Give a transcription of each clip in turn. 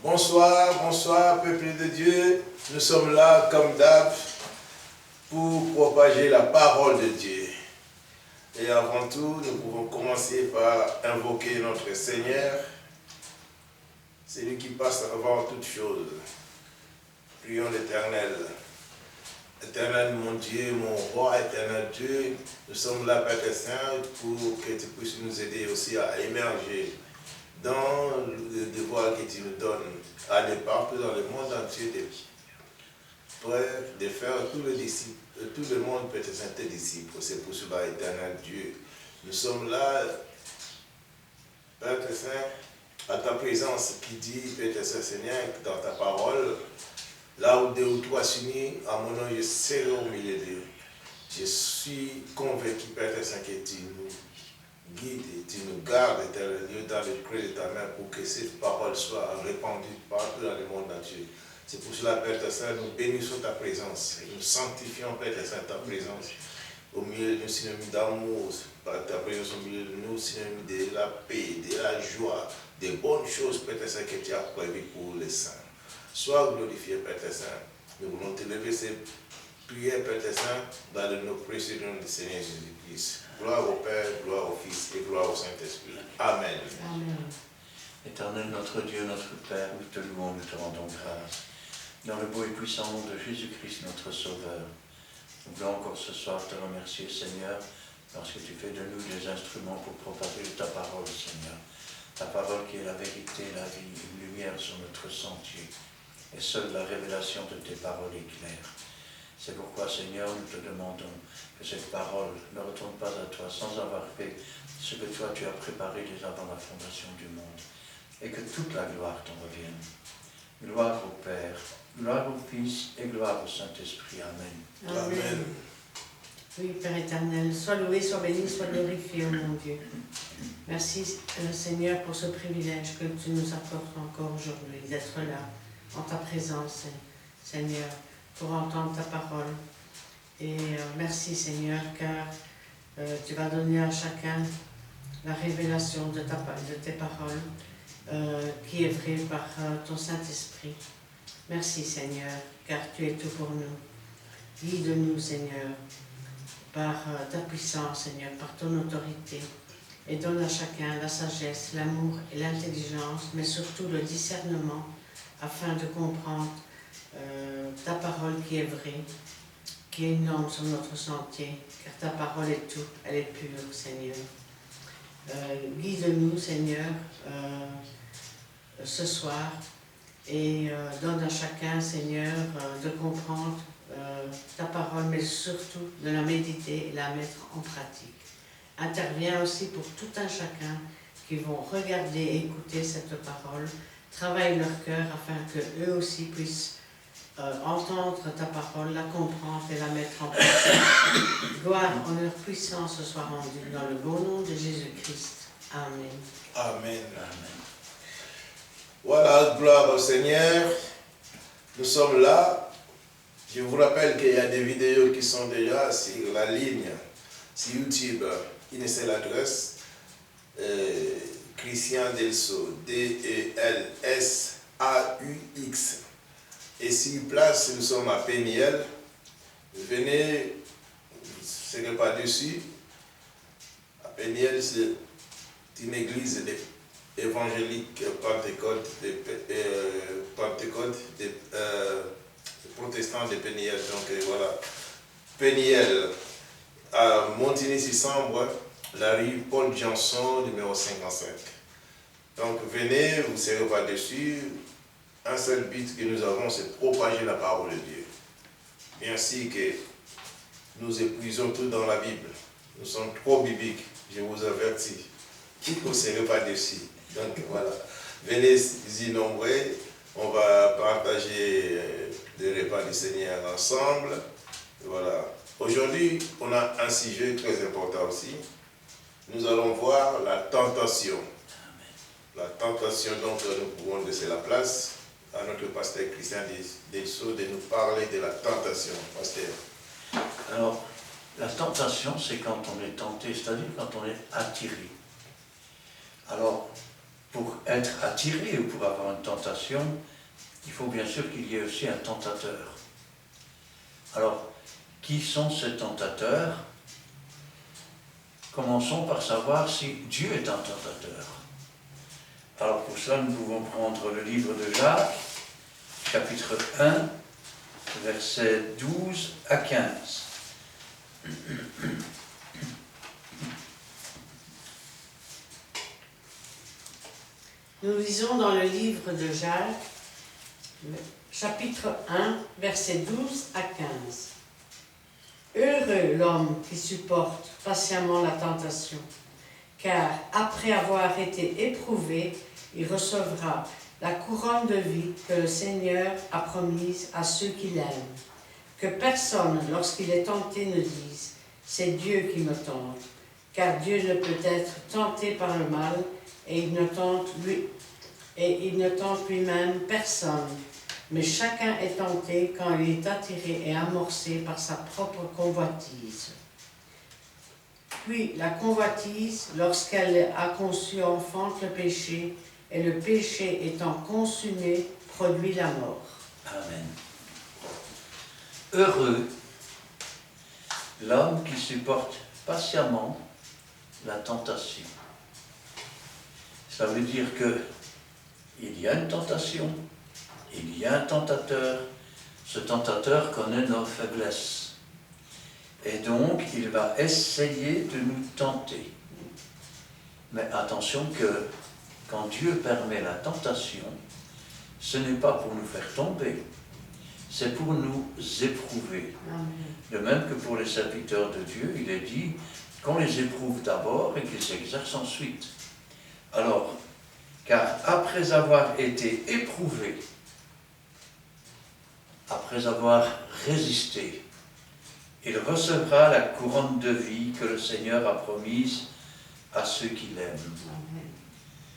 Bonsoir, bonsoir, peuple de Dieu. Nous sommes là, comme d'hab, pour propager la parole de Dieu. Et avant tout, nous pouvons commencer par invoquer notre Seigneur. C'est lui qui passe avant toute chose. Prions l'Éternel. Éternel, mon Dieu, mon roi, éternel Dieu, nous sommes là, Père Saint, pour que tu puisses nous aider aussi à émerger dans le devoir que tu nous donnes, à aller partout dans le monde entier, de faire tout le monde peut être tes disciples. C'est pour cela, éternel Dieu. Nous sommes là, Père Saint, à ta présence qui dit, Père Saint Seigneur, dans ta parole, là où deux ou trois s'unissent, à mon nom, je serai au milieu d'eux. Je suis convaincu, Père Saint, que tu nous guides et tu nous gardes, éternel Dieu, dans le creux de ta main pour que cette parole soit répandue partout dans le monde entier. C'est pour cela, Père Saint, nous bénissons ta présence. Nous sanctifions, Père Saint, ta présence au milieu de nous, synonyme d'amour, par ta présence au milieu de nous, synonyme de la paix, de la joie, des bonnes choses, Père Saint, que tu as prévues pour les saints. Sois glorifié, Père Saint. Nous voulons t'élever ces prières, Père Saint, dans le nom précieux du Seigneur Jésus-Christ. Gloire au Père, gloire au Fils et gloire au Saint-Esprit. Amen. Amen. Éternel notre Dieu, notre Père, nous te louons, nous te rendons grâce. Dans le beau et puissant nom de Jésus-Christ, notre Sauveur, nous voulons encore ce soir te remercier, Seigneur, parce que tu fais de nous des instruments pour propager ta parole, Seigneur. Ta parole qui est la vérité, la vie, une lumière sur notre sentier. Et seule la révélation de tes paroles éclaire. C'est pourquoi, Seigneur, nous te demandons que cette parole ne retourne pas à toi sans avoir fait ce que toi tu as préparé déjà avant la fondation du monde. Et que toute la gloire t'en revienne. Gloire au Père, gloire au Fils et gloire au Saint-Esprit. Amen. Amen. Oui, Père éternel, sois loué, sois béni, sois glorifié, mon Dieu. Merci, Seigneur, pour ce privilège que tu nous apportes encore aujourd'hui, d'être là, en ta présence, Seigneur, pour entendre ta parole. Et merci, Seigneur, car tu vas donner à chacun la révélation de tes paroles, qui est vraie par ton Saint-Esprit. Merci, Seigneur, car tu es tout pour nous. Guide-nous, Seigneur, par ta puissance, Seigneur, par ton autorité. Et donne à chacun la sagesse, l'amour et l'intelligence, mais surtout le discernement, afin de comprendre ta parole qui est vraie, qui est une lampe sur notre sentier, car ta parole est tout, elle est pure, Seigneur. Guide-nous, Seigneur, ce soir, et donne à chacun, Seigneur, de comprendre ta parole, mais surtout de la méditer et la mettre en pratique. Interviens aussi pour tout un chacun qui vont regarder et écouter cette parole, travaille leur cœur afin qu'eux aussi puissent entendre ta parole, la comprendre et la mettre en pratique. Gloire, honneur, puissance soit rendue dans le beau nom de Jésus-Christ. Amen. Amen. Amen. Voilà, gloire au Seigneur. Nous sommes là. Je vous rappelle qu'il y a des vidéos qui sont déjà sur la ligne, sur YouTube. Connaissez l'adresse. Christian Delso, D-E-L-S-A-U-X. Et sur place, nous sommes à Péniel. Venez, ne serez pas dessus. À Péniel, c'est une église évangélique pentecôte, des protestants de Péniel. Donc voilà, Péniel, à Montigny-sur-Sambre, la rue Paul Janson, numéro 55. Donc venez, vous ne serez pas dessus. Un seul but que nous avons, c'est propager la parole de Dieu. Ainsi que nous épuisons tout dans la Bible. Nous sommes trop bibliques, je vous avertis. Vous ne serez pas dessus. Donc voilà, venez-y nombreux. On va partager les repas du Seigneur ensemble. Voilà. Aujourd'hui, on a un sujet très important aussi. Nous allons voir la tentation. La tentation, donc nous pouvons laisser la place à notre pasteur Christian Delso de nous parler de la tentation. Pasteur. Alors, la tentation, c'est quand on est tenté, c'est-à-dire quand on est attiré. Alors, pour être attiré ou pour avoir une tentation, il faut bien sûr qu'il y ait aussi un tentateur. Alors, qui sont ces tentateurs? Commençons par savoir si Dieu est un tentateur. Alors pour cela, nous pouvons prendre le livre de Jacques, chapitre 1, versets 12 à 15. Nous lisons dans le livre de Jacques, chapitre 1, versets 12 à 15. Heureux l'homme qui supporte patiemment la tentation, car après avoir été éprouvé, il recevra la couronne de vie que le Seigneur a promise à ceux qui l'aiment. Que personne, lorsqu'il est tenté, ne dise « c'est Dieu qui me tente », car Dieu ne peut être tenté par le mal et il ne tente lui-même personne. Mais chacun est tenté quand il est attiré et amorcé par sa propre convoitise. Puis la convoitise, lorsqu'elle a conçu, enfante le péché, et le péché étant consumé, produit la mort. Amen. Heureux l'homme qui supporte patiemment la tentation. Ça veut dire que il y a une tentation, il y a un tentateur. Ce tentateur connaît nos faiblesses. Et donc, il va essayer de nous tenter. Mais attention que quand Dieu permet la tentation, ce n'est pas pour nous faire tomber, c'est pour nous éprouver. Amen. De même que pour les serviteurs de Dieu, il est dit qu'on les éprouve d'abord et qu'ils s'exercent ensuite. Alors, car après avoir été éprouvé, après avoir résisté, il recevra la couronne de vie que le Seigneur a promise à ceux qui l'aiment. Amen.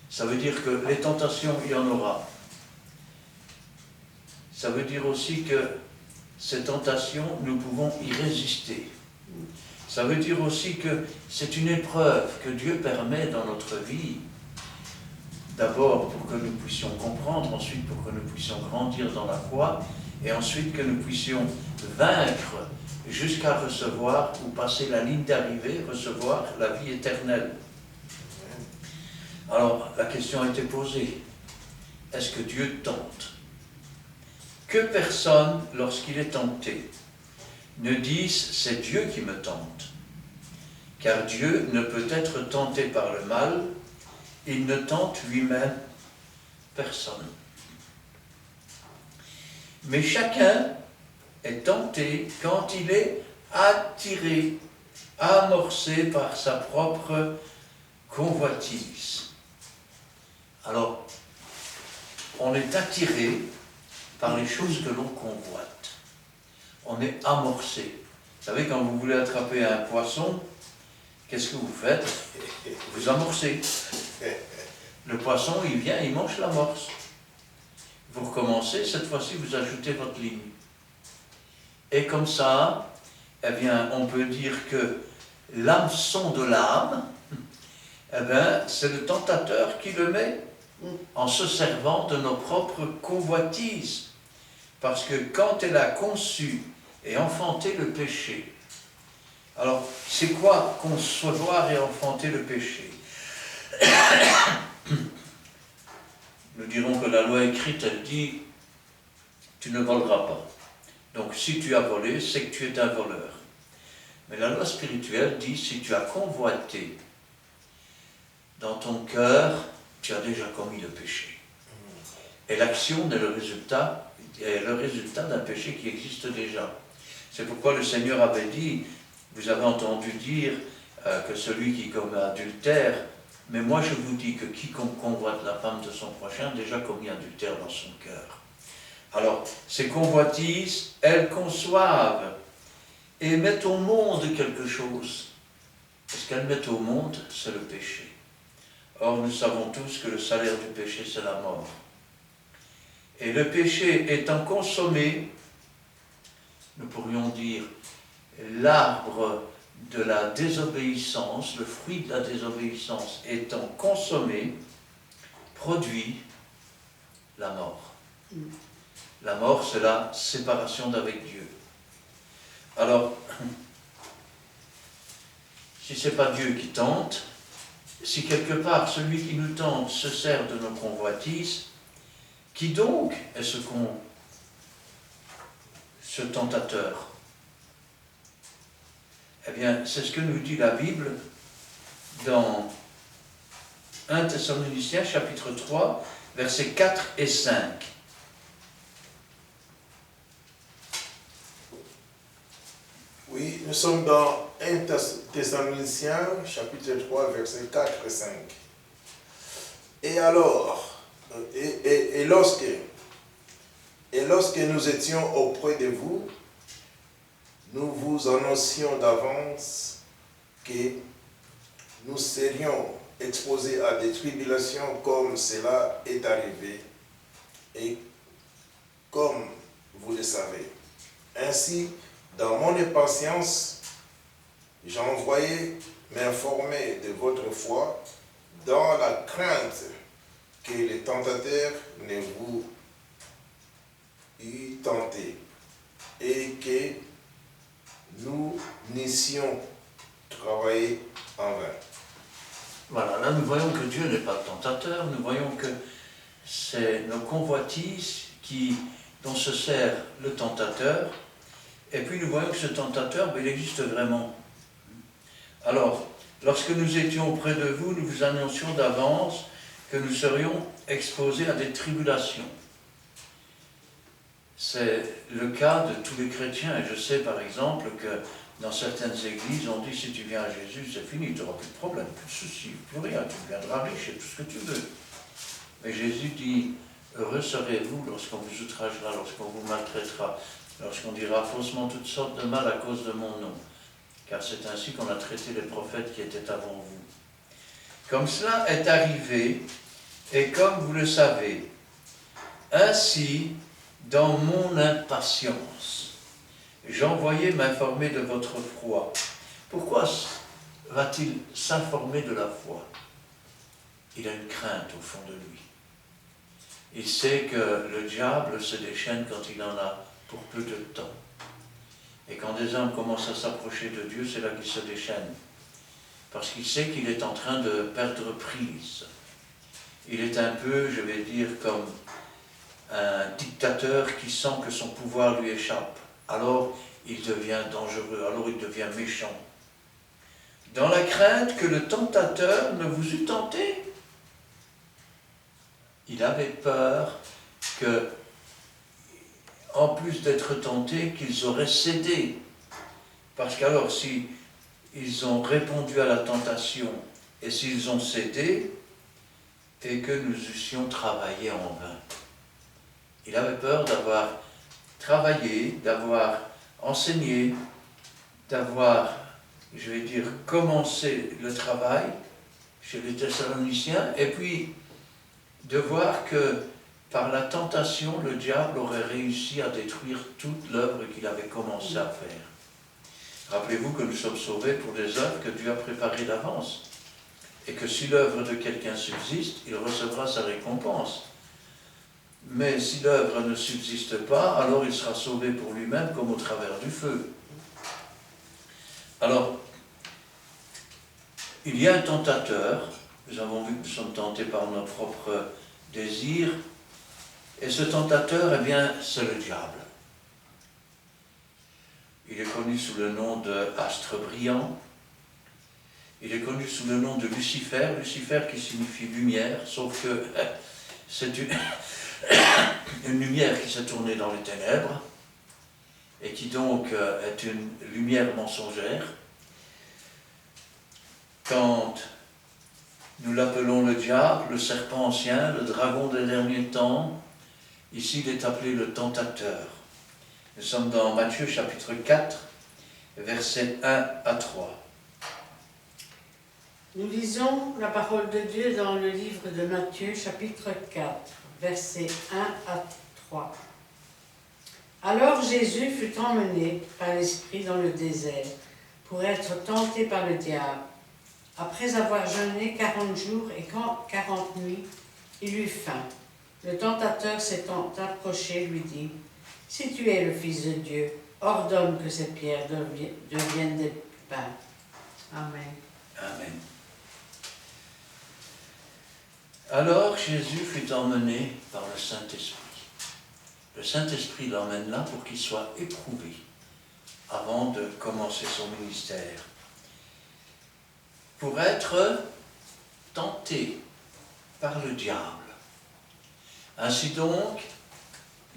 Ça veut dire que les tentations, il y en aura. Ça veut dire aussi que ces tentations, nous pouvons y résister. Ça veut dire aussi que c'est une épreuve que Dieu permet dans notre vie. D'abord pour que nous puissions comprendre, ensuite pour que nous puissions grandir dans la foi, et ensuite que nous puissions vaincre jusqu'à recevoir ou passer la ligne d'arrivée, recevoir la vie éternelle. Alors, la question a été posée. Est-ce que Dieu tente? Que personne, lorsqu'il est tenté, ne dise « c'est Dieu qui me tente ». Car Dieu ne peut être tenté par le mal, il ne tente lui-même personne. Mais chacun est tenté quand il est attiré, amorcé par sa propre convoitise. Alors, on est attiré par les choses que l'on convoite. On est amorcé. Vous savez, quand vous voulez attraper un poisson, qu'est-ce que vous faites? Vous amorcez. Le poisson, il vient, il mange l'amorce. Vous recommencez, cette fois-ci, vous ajoutez votre ligne. Et comme ça, eh bien, on peut dire que l'hameçon de l'âme, eh bien, c'est le tentateur qui le met en se servant de nos propres convoitises. Parce que quand elle a conçu et enfanté le péché, alors, c'est quoi concevoir et enfanter le péché? Nous dirons que la loi écrite, elle dit « tu ne voleras pas ». Donc, si tu as volé, c'est que tu es un voleur. Mais la loi spirituelle dit « si tu as convoité dans ton cœur, tu as déjà commis le péché ». Et l'action est le résultat d'un péché qui existe déjà. C'est pourquoi le Seigneur avait dit, vous avez entendu dire que celui qui commet adultère, mais moi je vous dis que quiconque convoite la femme de son prochain a déjà commis adultère dans son cœur. Alors, ces convoitises, elles conçoivent et mettent au monde quelque chose. Et ce qu'elles mettent au monde, c'est le péché. Or, nous savons tous que le salaire du péché, c'est la mort. Et le péché étant consommé, nous pourrions dire, l'arbre de la désobéissance, le fruit de la désobéissance étant consommé, produit la mort. La mort, c'est la séparation d'avec Dieu. Alors, si ce n'est pas Dieu qui tente, si quelque part celui qui nous tente se sert de nos convoitises, qui donc est ce tentateur? Eh bien, c'est ce que nous dit la Bible dans 1 Thessaloniciens chapitre 3, versets 4 et 5. Oui, nous sommes dans 1 Thessaloniciens, chapitre 3, versets 4 et 5. Et alors, et lorsque nous étions auprès de vous, nous vous annoncions d'avance que nous serions exposés à des tribulations comme cela est arrivé, et comme vous le savez. Ainsi, dans mon impatience, j'ai envoyé m'informer de votre foi dans la crainte que les tentateurs ne vous y tenté et que nous n'eussions travaillé en vain. Voilà, là nous voyons que Dieu n'est pas le tentateur, nous voyons que c'est nos convoitises dont se sert le tentateur, et puis nous voyons que ce tentateur, il existe vraiment. Alors, lorsque nous étions auprès de vous, nous vous annoncions d'avance que nous serions exposés à des tribulations. C'est le cas de tous les chrétiens, et je sais par exemple que dans certaines églises, on dit si tu viens à Jésus, c'est fini, tu n'auras plus de problème, plus de soucis, plus rien, tu deviendras riche et tout ce que tu veux. Mais Jésus dit, heureux serez-vous lorsqu'on vous outragera, lorsqu'on vous maltraitera, lorsqu'on dira faussement toutes sortes de mal à cause de mon nom, car c'est ainsi qu'on a traité les prophètes qui étaient avant vous. Comme cela est arrivé, et comme vous le savez, ainsi, dans mon impatience, j'envoyais m'informer de votre foi. Pourquoi va-t-il s'informer de la foi? Il a une crainte au fond de lui. Il sait que le diable se déchaîne quand il en a pour peu de temps. Et quand des hommes commencent à s'approcher de Dieu, c'est là qu'il se déchaîne. Parce qu'il sait qu'il est en train de perdre prise. Il est un peu, je vais dire, comme un dictateur qui sent que son pouvoir lui échappe. Alors il devient dangereux, alors il devient méchant. Dans la crainte que le tentateur ne vous eût tenté, il avait peur que, en plus d'être tentés, qu'ils auraient cédé. Parce qu'alors, si ils ont répondu à la tentation et s'ils ont cédé, et que nous eussions travaillé en vain. Il avait peur d'avoir travaillé, d'avoir enseigné, d'avoir, je vais dire, commencé le travail chez les Thessaloniciens, et puis de voir que par la tentation, le diable aurait réussi à détruire toute l'œuvre qu'il avait commencé à faire. Rappelez-vous que nous sommes sauvés pour des œuvres que Dieu a préparées d'avance, et que si l'œuvre de quelqu'un subsiste, il recevra sa récompense. Mais si l'œuvre ne subsiste pas, alors il sera sauvé pour lui-même comme au travers du feu. Alors, il y a un tentateur, nous avons vu que nous sommes tentés par nos propres désirs, et ce tentateur, eh bien, c'est le diable. Il est connu sous le nom d'astre brillant, il est connu sous le nom de Lucifer, Lucifer qui signifie lumière, sauf que c'est une lumière qui s'est tournée dans les ténèbres, et qui donc est une lumière mensongère. Quand nous l'appelons le diable, le serpent ancien, le dragon des derniers temps, ici il est appelé le tentateur. Nous sommes dans Matthieu chapitre 4, versets 1 à 3. Nous lisons la parole de Dieu dans le livre de Matthieu chapitre 4, versets 1 à 3. Alors Jésus fut emmené par l'Esprit dans le désert pour être tenté par le diable. Après avoir jeûné 40 jours et 40 nuits, Il eut faim. Le tentateur s'étant approché lui dit, « Si tu es le Fils de Dieu, ordonne que ces pierres deviennent des pains. » Amen. Amen. Alors Jésus fut emmené par le Saint-Esprit. Le Saint-Esprit l'emmène là pour qu'il soit éprouvé avant de commencer son ministère. Pour être tenté par le diable. Ainsi donc,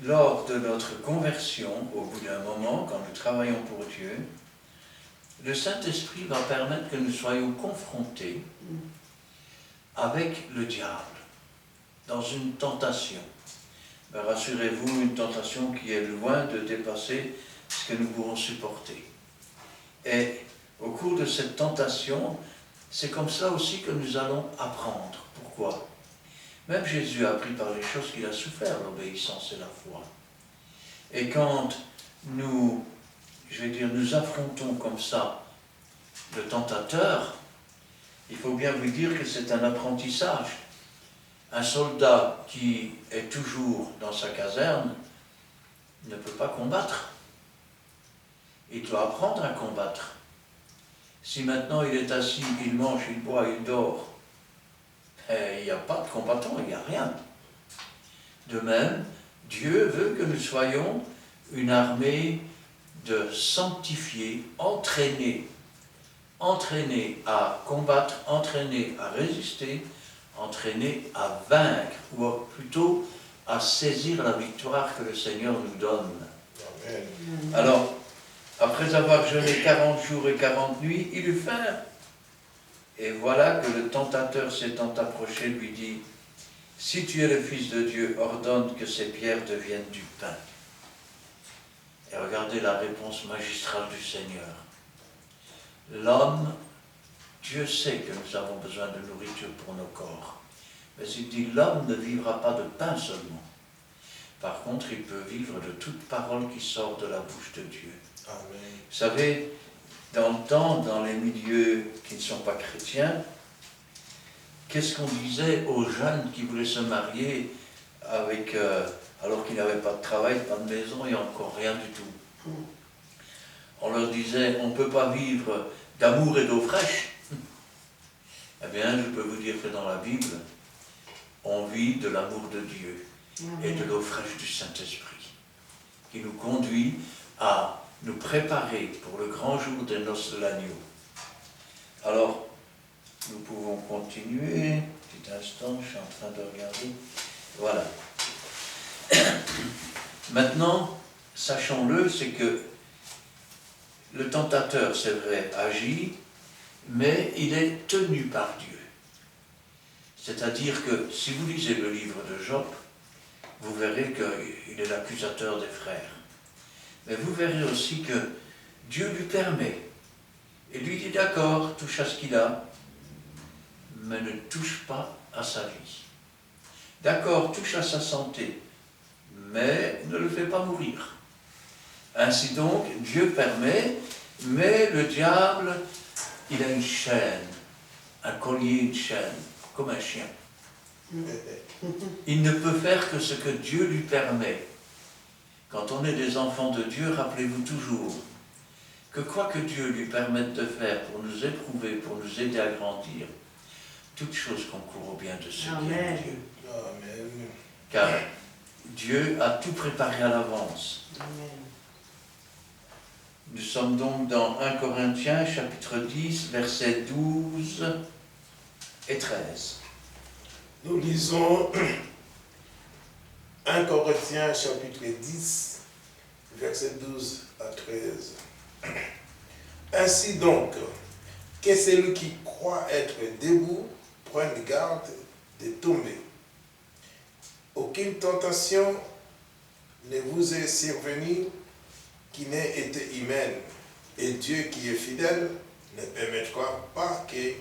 lors de notre conversion, au bout d'un moment, quand nous travaillons pour Dieu, le Saint-Esprit va permettre que nous soyons confrontés avec le diable, dans une tentation. Ben, rassurez-vous, une tentation qui est loin de dépasser ce que nous pourrons supporter. Et au cours de cette tentation, c'est comme ça aussi que nous allons apprendre. Pourquoi ? Même Jésus a appris par les choses qu'il a souffert, l'obéissance et la foi. Et quand nous affrontons comme ça le tentateur, il faut bien vous dire que c'est un apprentissage. Un soldat qui est toujours dans sa caserne ne peut pas combattre. Il doit apprendre à combattre. Si maintenant il est assis, il mange, il boit, il dort, il n'y a pas de combattant, il n'y a rien. De même, Dieu veut que nous soyons une armée de sanctifiés, entraînés à combattre, entraînés à résister, entraînés à vaincre, ou plutôt à saisir la victoire que le Seigneur nous donne. Amen. Alors, après avoir jeûné 40 jours et 40 nuits, il eut faim. Et voilà que le tentateur s'étant approché lui dit, « Si tu es le Fils de Dieu, ordonne que ces pierres deviennent du pain. » Et regardez la réponse magistrale du Seigneur. L'homme, Dieu sait que nous avons besoin de nourriture pour nos corps. Mais il dit, l'homme ne vivra pas de pain seulement. Par contre, il peut vivre de toute parole qui sort de la bouche de Dieu. Amen. Vous savez, dans le temps, dans les milieux qui ne sont pas chrétiens, qu'est-ce qu'on disait aux jeunes qui voulaient se marier avec, alors qu'ils n'avaient pas de travail, pas de maison et encore rien du tout? On leur disait, on ne peut pas vivre d'amour et d'eau fraîche. Eh bien, je peux vous dire que dans la Bible, on vit de l'amour de Dieu et de l'eau fraîche du Saint-Esprit, qui nous conduit à nous préparer pour le grand jour des noces de l'agneau. Alors, nous pouvons continuer. Petit instant, je suis en train de regarder. Voilà. Maintenant, sachons-le, c'est que le tentateur, c'est vrai, agit, mais il est tenu par Dieu. C'est-à-dire que si vous lisez le livre de Job, vous verrez qu'il est l'accusateur des frères. Mais vous verrez aussi que Dieu lui permet. Et lui dit, d'accord, touche à ce qu'il a, mais ne touche pas à sa vie. D'accord, touche à sa santé, mais ne le fais pas mourir. Ainsi donc, Dieu permet, mais le diable, il a une chaîne, un collier, une chaîne, comme un chien. Il ne peut faire que ce que Dieu lui permet. Quand on est des enfants de Dieu, rappelez-vous toujours que quoi que Dieu lui permette de faire pour nous éprouver, pour nous aider à grandir, toute chose concourt au bien de ceux qui aiment Dieu. Amen. Car Dieu a tout préparé à l'avance. Amen. Nous sommes donc dans 1 Corinthiens, chapitre 10, versets 12 et 13. Nous lisons 1 Corinthiens chapitre 10, versets 12 à 13. Ainsi donc, que celui qui croit être debout prenne garde de tomber. Aucune tentation ne vous est survenue qui n'ait été humaine, et Dieu qui est fidèle ne permettra pas que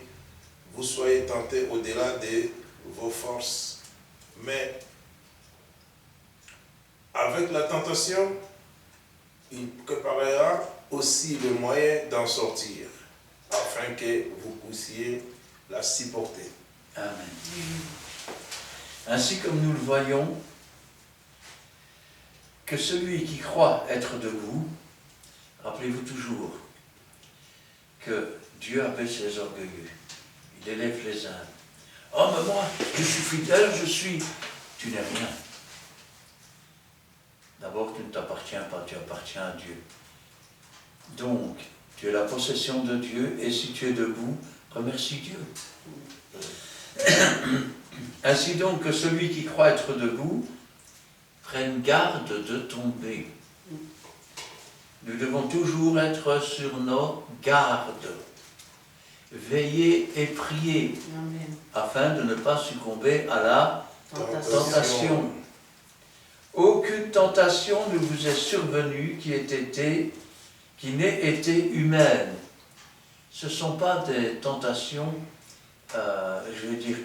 vous soyez tentés au-delà de vos forces. Mais avec la tentation, il préparera aussi le moyen d'en sortir, afin que vous puissiez la supporter. Amen. Ainsi comme nous le voyons, que celui qui croit être debout, rappelez-vous toujours que Dieu abaisse les orgueilleux, il élève les humbles. Oh, mais moi, je suis fidèle, Tu n'es rien. D'abord, tu ne t'appartiens pas, tu appartiens à Dieu. Donc, tu es la possession de Dieu, et si tu es debout, remercie Dieu. Ainsi donc que celui qui croit être debout prenne garde de tomber. Nous devons toujours être sur nos gardes, veiller et prier, Amen. afin de ne pas succomber à la tentation. Aucune tentation ne vous est survenue qui n'ait été humaine. Ce ne sont pas des tentations,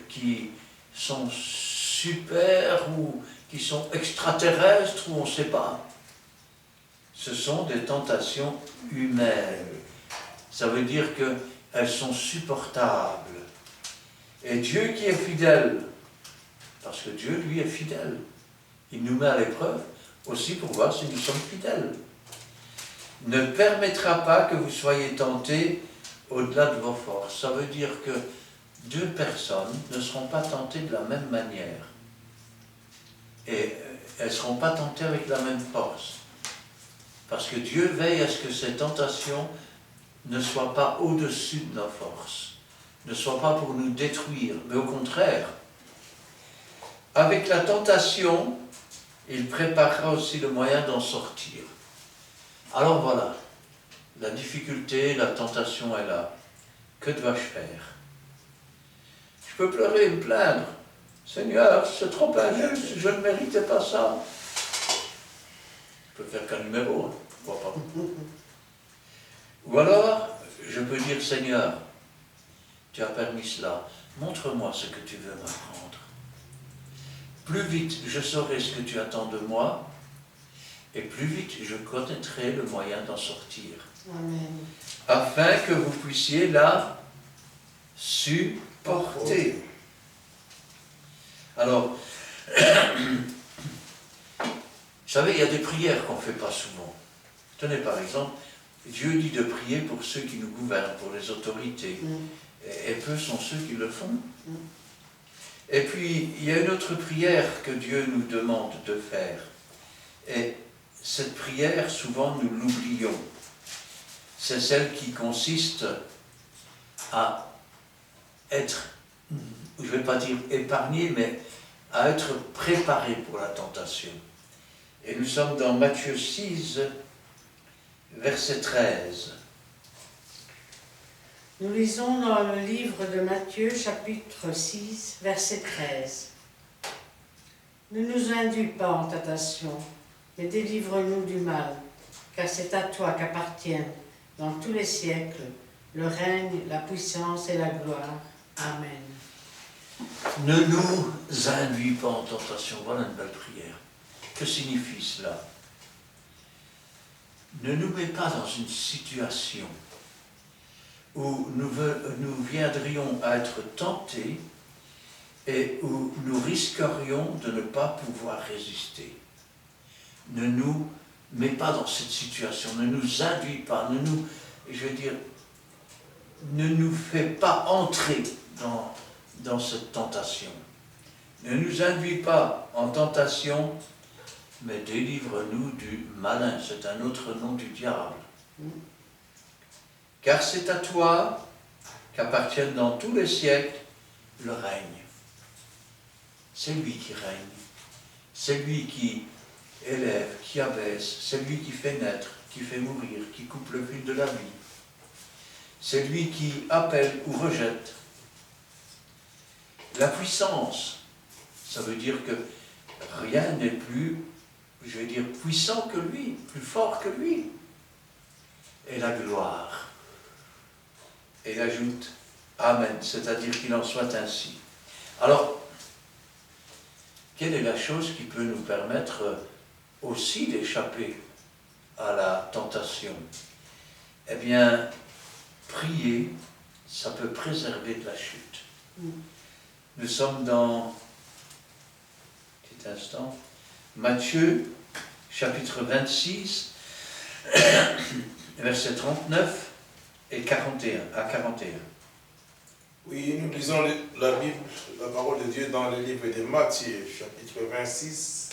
qui sont super ou qui sont extraterrestres ou on ne sait pas. Ce sont des tentations humaines. Ça veut dire qu'elles sont supportables. Et Dieu qui est fidèle, parce que Dieu, lui, est fidèle, il nous met à l'épreuve aussi pour voir si nous sommes fidèles, ne permettra pas que vous soyez tentés au-delà de vos forces. Ça veut dire que deux personnes ne seront pas tentées de la même manière. Et elles ne seront pas tentées avec la même force. Parce que Dieu veille à ce que ces tentations ne soient pas au-dessus de nos forces, ne soient pas pour nous détruire, mais au contraire. Avec la tentation, il préparera aussi le moyen d'en sortir. Alors voilà, la difficulté, la tentation est là. Que dois-je faire? Je peux pleurer et me plaindre. Seigneur, c'est trop injuste, je ne méritais pas ça. Je peux faire qu'un numéro, hein, pourquoi pas. Ou alors, je peux dire, Seigneur, tu as permis cela, montre-moi ce que tu veux m'apprendre. Plus vite je saurai ce que tu attends de moi, et plus vite je connaîtrai le moyen d'en sortir. Amen. Afin que vous puissiez la supporter. Alors, vous savez, il y a des prières qu'on ne fait pas souvent. Tenez par exemple, Dieu dit de prier pour ceux qui nous gouvernent, pour les autorités. Et peu sont ceux qui le font. Et puis, il y a une autre prière que Dieu nous demande de faire. Et cette prière, souvent, nous l'oublions. C'est celle qui consiste à être, je ne vais pas dire épargné, mais à être préparé pour la tentation. Et nous sommes dans Matthieu 6, verset 13. Nous lisons dans le livre de Matthieu, chapitre 6, verset 13. Ne nous induis pas en tentation, mais délivre-nous du mal, car c'est à toi qu'appartiennent, dans tous les siècles, le règne, la puissance et la gloire. Amen. Ne nous induis pas en tentation. Voilà une belle prière. Que signifie cela? Ne nous mets pas dans une situation où nous viendrions à être tentés et où nous risquerions de ne pas pouvoir résister. Ne nous mets pas dans cette situation, ne nous induis pas, ne nous fais pas entrer dans cette tentation. Ne nous induis pas en tentation, mais délivre-nous du malin. C'est un autre nom du diable. Car c'est à toi qu'appartiennent dans tous les siècles le règne. C'est lui qui règne. C'est lui qui élève, qui abaisse. C'est lui qui fait naître, qui fait mourir, qui coupe le fil de la vie. C'est lui qui appelle ou rejette. La puissance, ça veut dire que rien n'est plus, puissant que lui, plus fort que lui. Et la gloire. Et il ajoute Amen, c'est-à-dire qu'il en soit ainsi. Alors, quelle est la chose qui peut nous permettre aussi d'échapper à la tentation? Eh bien, prier, ça peut préserver de la chute. Nous sommes dans petit instant. Matthieu, chapitre 26, versets 39 et 41, à 41. Oui, nous lisons la Bible, la parole de Dieu dans le livre de Matthieu, chapitre 26,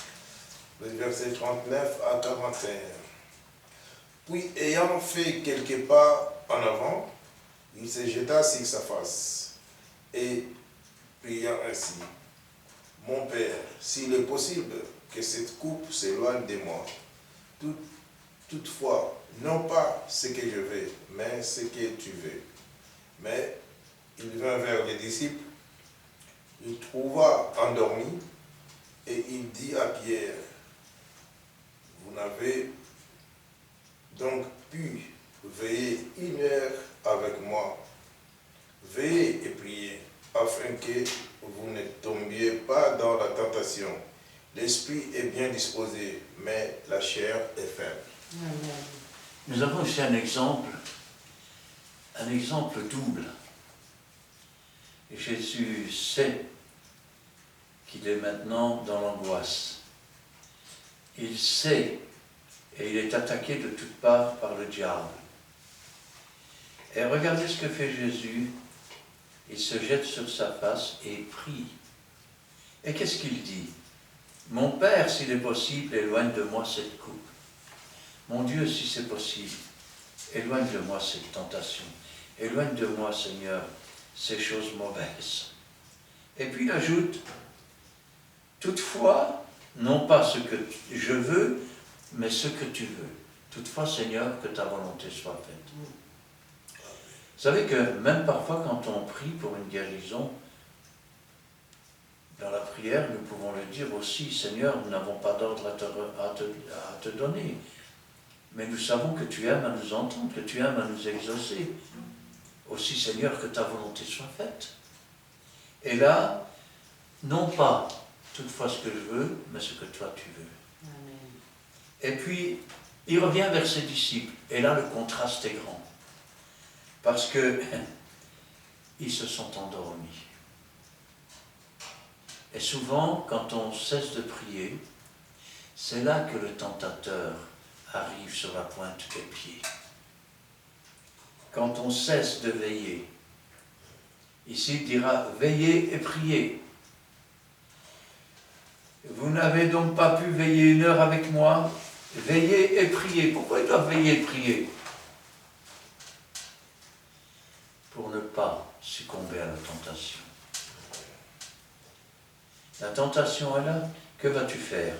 le verset 39 à 41. Puis, ayant fait quelques pas en avant, il se jeta sur sa face et priant ainsi: Mon Père, s'il est possible que cette coupe s'éloigne de moi, toutefois, non pas ce que je veux, mais ce que tu veux. Mais il vint vers les disciples, il trouva endormi, et il dit à Pierre: Vous n'avez donc pu veiller 1 heure avec moi. Veillez et priez, afin que vous ne tombiez pas dans la tentation. L'esprit est bien disposé, mais la chair est faible. Amen. Nous avons aussi un exemple double. Et Jésus sait qu'il est maintenant dans l'angoisse. Il sait, et il est attaqué de toutes parts par le diable. Et regardez ce que fait Jésus. Il se jette sur sa face et il prie. Et qu'est-ce qu'il dit? Mon Père, s'il est possible, éloigne de moi cette coupe. Mon Dieu, si c'est possible, éloigne de moi cette tentation. Éloigne de moi, Seigneur, ces choses mauvaises. Et puis il ajoute, toutefois, non pas ce que je veux, mais ce que tu veux. Toutefois, Seigneur, que ta volonté soit faite. Vous savez que même parfois quand on prie pour une guérison, dans la prière, nous pouvons le dire aussi, Seigneur, nous n'avons pas d'ordre à te donner, mais nous savons que tu aimes à nous entendre, que tu aimes à nous exaucer. Aussi, Seigneur, que ta volonté soit faite. Et là, non pas toutefois ce que je veux, mais ce que toi tu veux. Amen. Et puis, il revient vers ses disciples, et là le contraste est grand. Parce que ils se sont endormis. Et souvent, quand on cesse de prier, c'est là que le tentateur arrive sur la pointe des pieds. Quand on cesse de veiller, ici il dira « veillez et priez ». Vous n'avez donc pas pu veiller 1 heure avec moi, veillez et priez. Pourquoi ils doivent veiller et prier? Pour ne pas succomber à la tentation. La tentation est là, que vas-tu faire?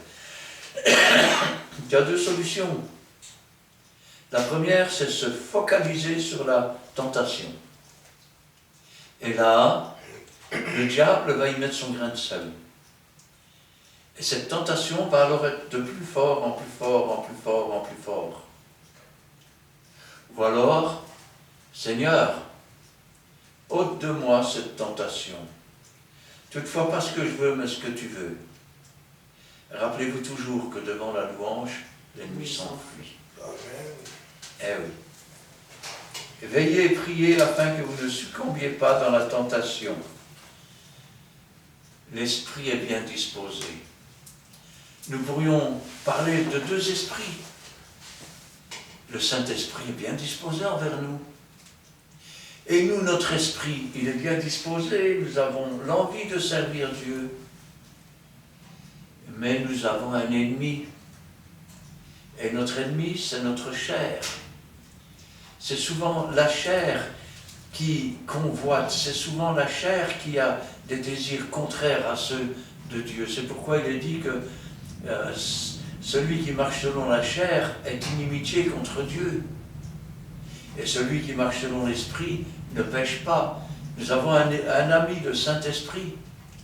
Tu as 2 solutions. La première, c'est se focaliser sur la tentation. Et là, le diable va y mettre son grain de sel. Et cette tentation va alors être de plus fort en plus fort, en plus fort, en plus fort. Ou alors, Seigneur, ôte de moi cette tentation. Toutefois, pas ce que je veux, mais ce que tu veux. Rappelez-vous toujours que devant la louange, l'ennemi s'enfuit. Amen. Eh oui. Veillez et priez afin que vous ne succombiez pas dans la tentation. L'esprit est bien disposé. Nous pourrions parler de 2 esprits. Le Saint-Esprit est bien disposé envers nous. Et nous, notre esprit, il est bien disposé, nous avons l'envie de servir Dieu. Mais nous avons un ennemi. Et notre ennemi, c'est notre chair. C'est souvent la chair qui convoite, c'est souvent la chair qui a des désirs contraires à ceux de Dieu. C'est pourquoi il est dit que celui qui marche selon la chair est inimitié contre Dieu. Et celui qui marche selon l'Esprit ne pêche pas. Nous avons un ami, le Saint-Esprit,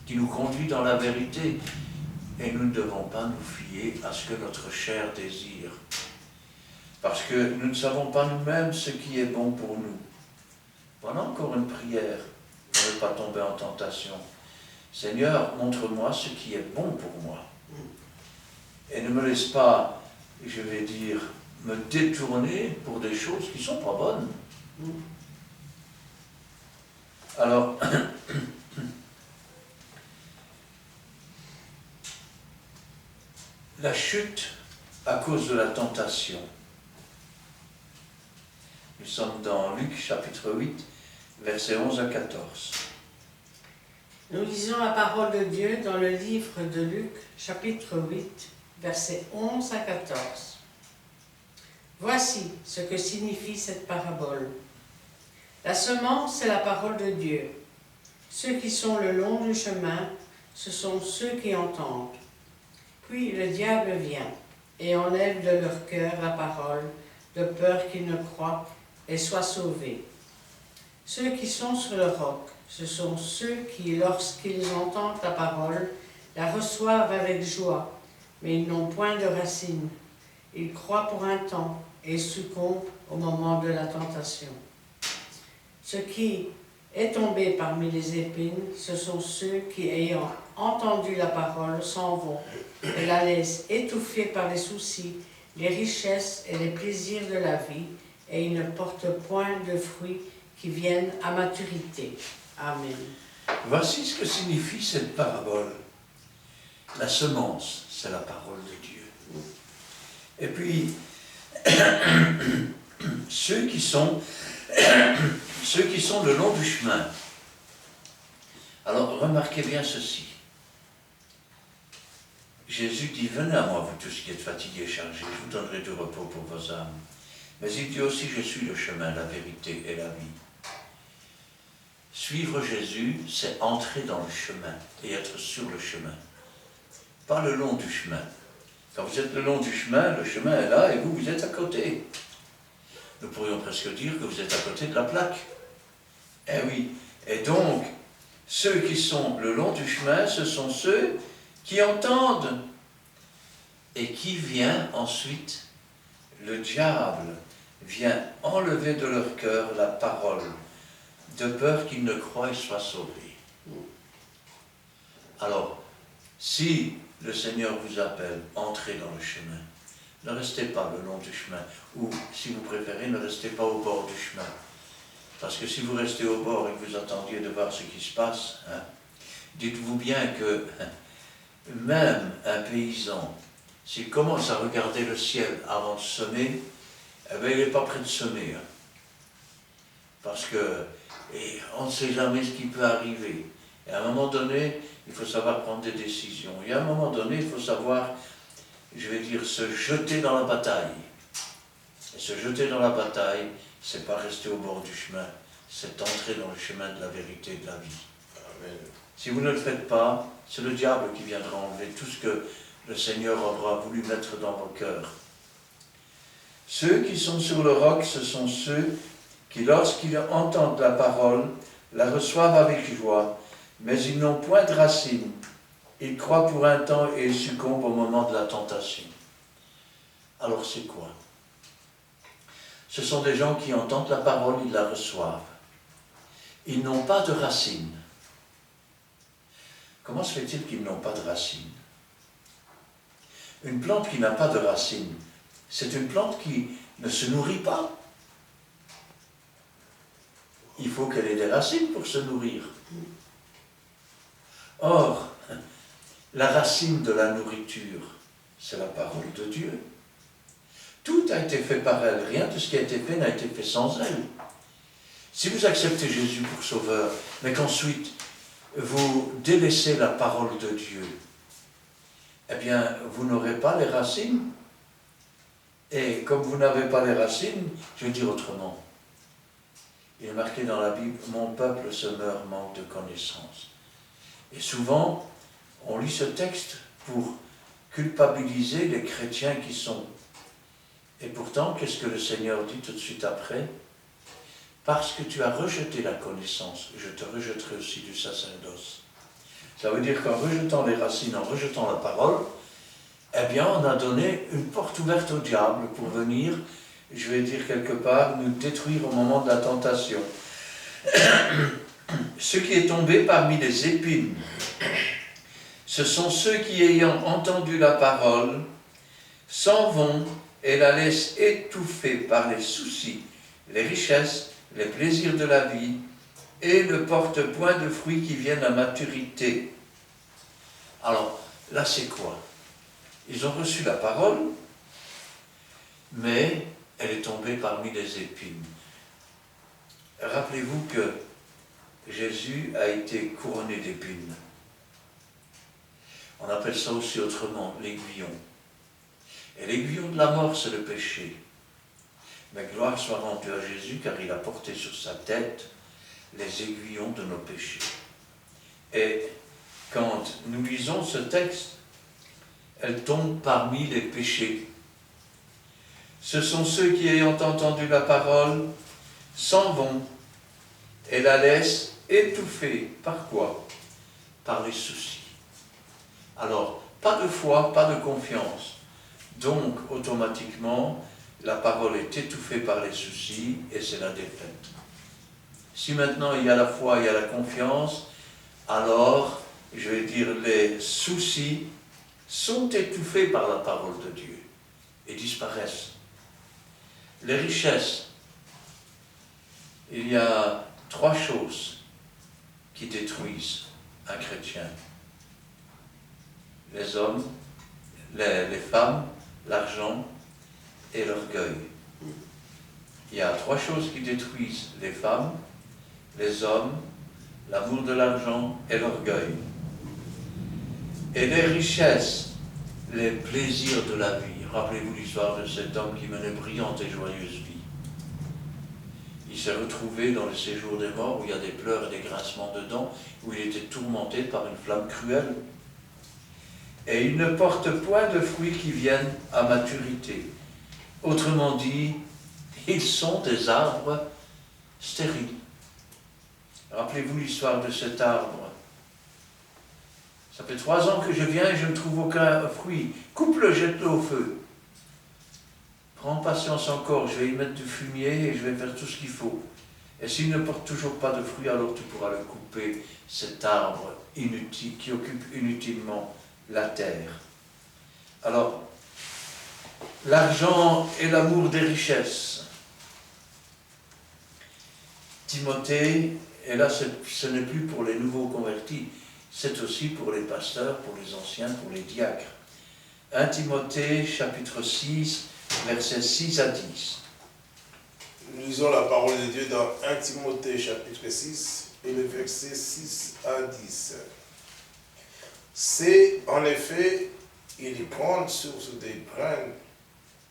qui nous conduit dans la vérité. Et nous ne devons pas nous fier à ce que notre chair désire. Parce que nous ne savons pas nous-mêmes ce qui est bon pour nous. Voilà encore une prière pour ne pas tomber en tentation. Seigneur, montre-moi ce qui est bon pour moi. Et ne me laisse pas, je vais dire, me détourner pour des choses qui ne sont pas bonnes. Alors, la chute à cause de la tentation. Nous sommes dans Luc chapitre 8, versets 11 à 14. Nous lisons la parole de Dieu dans le livre de Luc, chapitre 8, versets 11 à 14. Voici ce que signifie cette parabole. La semence, c'est la parole de Dieu. Ceux qui sont le long du chemin, ce sont ceux qui entendent. Puis le diable vient et enlève de leur cœur la parole, de peur qu'ils ne croient et soient sauvés. Ceux qui sont sur le roc, ce sont ceux qui, lorsqu'ils entendent la parole, la reçoivent avec joie, mais ils n'ont point de racines. Ils croient pour un temps et succombent au moment de la tentation. Ce qui est tombé parmi les épines, ce sont ceux qui, ayant entendu la parole, s'en vont et la laissent étouffée par les soucis, les richesses et les plaisirs de la vie, et ils ne portent point de fruits qui viennent à maturité. Amen. Voici ce que signifie cette parabole. La semence, c'est la parole de Dieu. Et puis, ceux qui sont le long du chemin. Alors, remarquez bien ceci. Jésus dit, venez à moi, vous tous qui êtes fatigués et chargés, je vous donnerai du repos pour vos âmes. Mais il dit aussi, je suis le chemin, la vérité et la vie. Suivre Jésus, c'est entrer dans le chemin et être sur le chemin. Pas le long du chemin. Quand vous êtes le long du chemin, le chemin est là et vous êtes à côté. Nous pourrions presque dire que vous êtes à côté de la plaque. Eh oui. Et donc, ceux qui sont le long du chemin, ce sont ceux qui entendent. Et qui vient ensuite, le diable vient enlever de leur cœur la parole, de peur qu'ils ne croient et soient sauvés. Alors, si le Seigneur vous appelle, entrez dans le chemin. Ne restez pas le long du chemin. Ou, si vous préférez, ne restez pas au bord du chemin. Parce que si vous restez au bord et que vous attendiez de voir ce qui se passe, dites-vous bien que même un paysan, s'il commence à regarder le ciel avant de semer, eh bien, il n'est pas prêt de semer. Parce que on ne sait jamais ce qui peut arriver. Et à un moment donné, il faut savoir prendre des décisions. Et à un moment donné, il faut savoir, je vais dire, se jeter dans la bataille. Et se jeter dans la bataille, c'est pas rester au bord du chemin, c'est entrer dans le chemin de la vérité et de la vie. Amen. Si vous ne le faites pas, c'est le diable qui viendra enlever tout ce que le Seigneur aura voulu mettre dans vos cœurs. Ceux qui sont sur le roc, ce sont ceux qui, lorsqu'ils entendent la parole, la reçoivent avec joie, mais ils n'ont point de racines. Ils croient pour un temps et ils succombent au moment de la tentation. Alors c'est quoi? Ce sont des gens qui entendent la parole, ils la reçoivent. Ils n'ont pas de racines. Comment se fait-il qu'ils n'ont pas de racines? Une plante qui n'a pas de racines, c'est une plante qui ne se nourrit pas. Il faut qu'elle ait des racines pour se nourrir. Or, la racine de la nourriture, c'est la parole de Dieu. Tout a été fait par elle, rien de ce qui a été fait n'a été fait sans elle. Si vous acceptez Jésus pour sauveur, mais qu'ensuite vous délaissez la parole de Dieu, eh bien, vous n'aurez pas les racines. Et comme vous n'avez pas les racines, je vais dire autrement. Il est marqué dans la Bible, mon peuple se meurt, manque de connaissance. Et souvent, on lit ce texte pour culpabiliser les chrétiens qui sont. Et pourtant, qu'est-ce que le Seigneur dit tout de suite après? Parce que tu as rejeté la connaissance, je te rejetterai aussi du sacerdoce. Ça veut dire qu'en rejetant les racines, en rejetant la parole, eh bien, on a donné une porte ouverte au diable pour venir, je vais dire quelque part, nous détruire au moment de la tentation. Ce qui est tombé parmi les épines, ce sont ceux qui, ayant entendu la parole, s'en vont et la laissent étouffer par les soucis, les richesses, les plaisirs de la vie, et ne portent point de fruits qui viennent à maturité. Alors, là c'est quoi? Ils ont reçu la parole, mais elle est tombée parmi les épines. Rappelez-vous que Jésus a été couronné d'épines. On appelle ça aussi autrement l'aiguillon. Et l'aiguillon de la mort, c'est le péché. Mais gloire soit rendue à Jésus, car il a porté sur sa tête les aiguillons de nos péchés. Et quand nous lisons ce texte, elle tombe parmi les péchés. Ce sont ceux qui, ayant entendu la parole, s'en vont et la laissent étouffée. Par quoi? Par les soucis. Alors, pas de foi, pas de confiance. Donc, automatiquement, la parole est étouffée par les soucis et c'est la défaite. Si maintenant il y a la foi, il y a la confiance, alors, je vais dire, les soucis sont étouffés par la parole de Dieu et disparaissent. Les richesses, il y a 3 choses qui détruisent un chrétien. Les hommes, les femmes, l'argent et l'orgueil. Il y a 3 choses qui détruisent les femmes, les hommes, l'amour de l'argent et l'orgueil. Et les richesses, les plaisirs de la vie. Rappelez-vous l'histoire de cet homme qui menait brillante et joyeuse vie. Il s'est retrouvé dans le séjour des morts où il y a des pleurs et des grincements de dents, où il était tourmenté par une flamme cruelle. Et il ne porte point de fruits qui viennent à maturité. Autrement dit, ils sont des arbres stériles. Rappelez-vous l'histoire de cet arbre. Ça fait 3 ans que je viens et je ne trouve aucun fruit. Coupe-le, jette-le au feu. Prends patience encore, je vais y mettre du fumier et je vais faire tout ce qu'il faut. Et s'il ne porte toujours pas de fruit, alors tu pourras le couper, cet arbre inutile, qui occupe inutilement la terre. Alors, l'argent et l'amour des richesses. Timothée, et là ce n'est plus pour les nouveaux convertis, c'est aussi pour les pasteurs, pour les anciens, pour les diacres. 1 Timothée, chapitre 6, versets 6 à 10. Nous lisons la parole de Dieu dans 1 Timothée, chapitre 6, et le verset 6 à 10. C'est en effet une grande source de prenne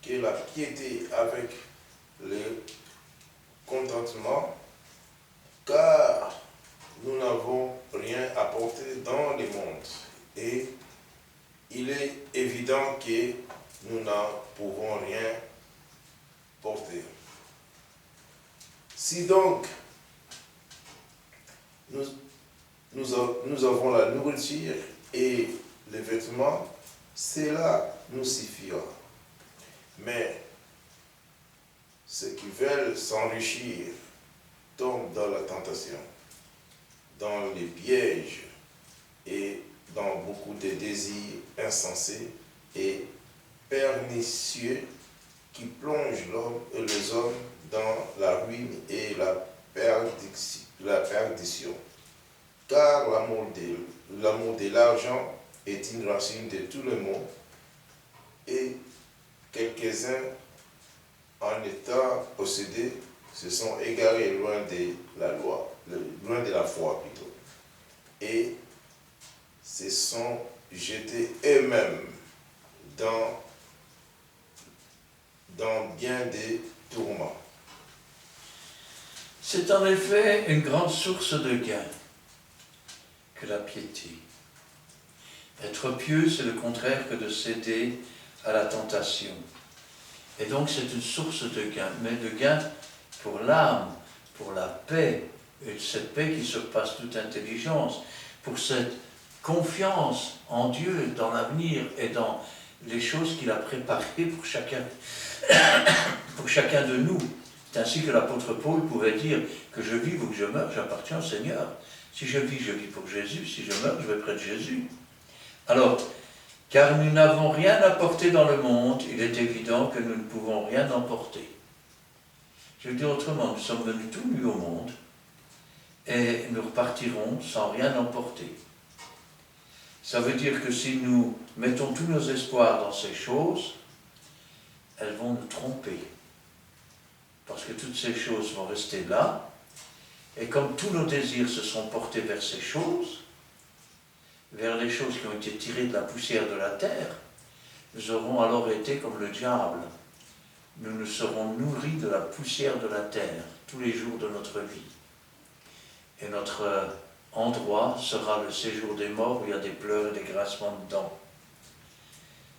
que la piété avec le contentement, car nous n'avons rien apporté dans le monde, et il est évident que nous n'en pouvons rien porter. Si donc nous avons la nourriture et les vêtements, cela nous suffira. Mais ceux qui veulent s'enrichir tombent dans la tentation, dans les pièges et dans beaucoup de désirs insensés et pernicieux qui plongent les hommes dans la ruine et la perdition. Car l'amour de l'argent est une racine de tout le monde, et quelques-uns, en étant possédés, se sont égarés loin de la foi plutôt, et se sont jetés eux-mêmes dans bien des tourments. C'est en effet une grande source de gain que la piété. Être pieux, c'est le contraire que de céder à la tentation. Et donc c'est une source de gain, mais de gain pour l'âme, pour la paix, et cette paix qui surpasse toute intelligence, pour cette confiance en Dieu, dans l'avenir et dans les choses qu'il a préparées pour chacun de nous. C'est ainsi que l'apôtre Paul pouvait dire que je vive ou que je meure, j'appartiens au Seigneur. Si je vis pour Jésus. Si je meurs, je vais près de Jésus. Alors, car nous n'avons rien apporté dans le monde, il est évident que nous ne pouvons rien emporter. Je veux dire autrement, nous sommes venus tout nus au monde et nous repartirons sans rien emporter. Ça veut dire que si nous mettons tous nos espoirs dans ces choses, elles vont nous tromper. Parce que toutes ces choses vont rester là, et comme tous nos désirs se sont portés vers ces choses, vers les choses qui ont été tirées de la poussière de la terre, nous aurons alors été comme le diable. Nous nous serons nourris de la poussière de la terre tous les jours de notre vie. Et notre endroit sera le séjour des morts où il y a des pleurs et des grincements de dents.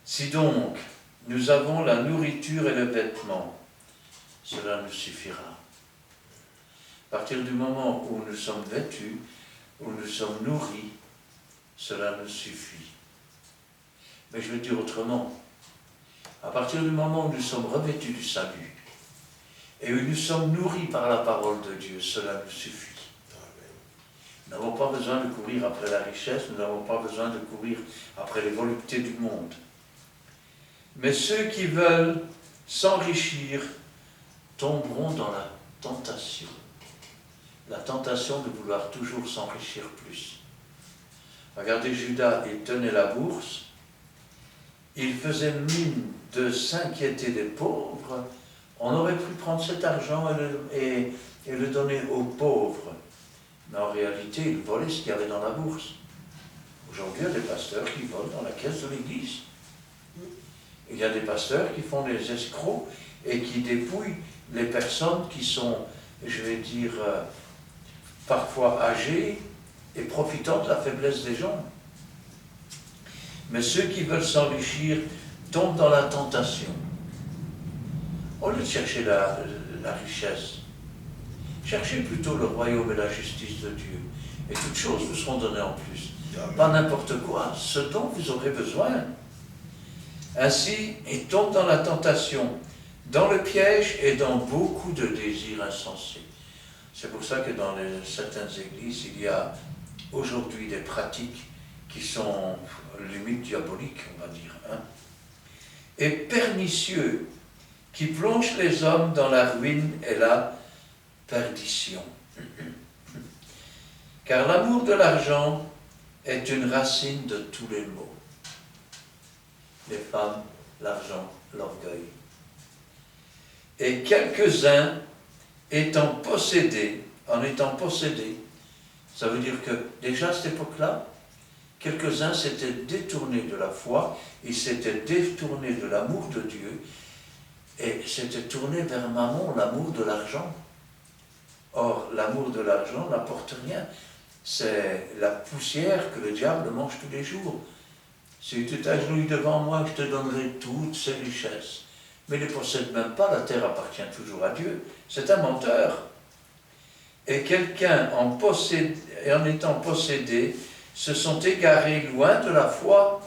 Si donc nous avons la nourriture et le vêtement, cela nous suffira. À partir du moment où nous sommes vêtus, où nous sommes nourris, cela nous suffit. Mais je vais dire autrement. À partir du moment où nous sommes revêtus du salut et où nous sommes nourris par la parole de Dieu, cela nous suffit. Nous n'avons pas besoin de courir après la richesse, nous n'avons pas besoin de courir après les voluptés du monde. Mais ceux qui veulent s'enrichir tomberont dans la tentation. La tentation de vouloir toujours s'enrichir plus. Regardez Judas, il tenait la bourse, il faisait mine de s'inquiéter des pauvres. On aurait pu prendre cet argent et le donner aux pauvres. Mais en réalité, il volait ce qu'il y avait dans la bourse. Aujourd'hui, il y a des pasteurs qui volent dans la caisse de l'église. Il y a des pasteurs qui font des escrocs et qui dépouillent les personnes qui sont, je vais dire, parfois âgées et profitant de la faiblesse des gens. Mais ceux qui veulent s'enrichir tombent dans la tentation. Au lieu de chercher la richesse, cherchez plutôt le royaume et la justice de Dieu. Et toutes choses vous seront données en plus. Amen. Pas n'importe quoi, ce dont vous aurez besoin. Ainsi, ils tombent dans la tentation, dans le piège et dans beaucoup de désirs insensés. C'est pour ça que dans certaines églises, il y a aujourd'hui des pratiques qui sont limite diaboliques, on va dire. Et pernicieux, qui plongent les hommes dans la ruine et la perdition. Car l'amour de l'argent est une racine de tous les maux. Les femmes, l'argent, l'orgueil. Et quelques-uns en étant possédés, ça veut dire que déjà à cette époque-là, quelques-uns s'étaient détournés de la foi, ils s'étaient détournés de l'amour de Dieu et s'étaient tournés vers Mammon, l'amour de l'argent. Or, l'amour de l'argent n'apporte rien. C'est la poussière que le diable mange tous les jours. Si tu t'agenouilles devant moi, je te donnerai toutes ces richesses. Mais il ne possède même pas, la terre appartient toujours à Dieu. C'est un menteur. Et quelqu'un en étant possédé, se sont égarés loin de la foi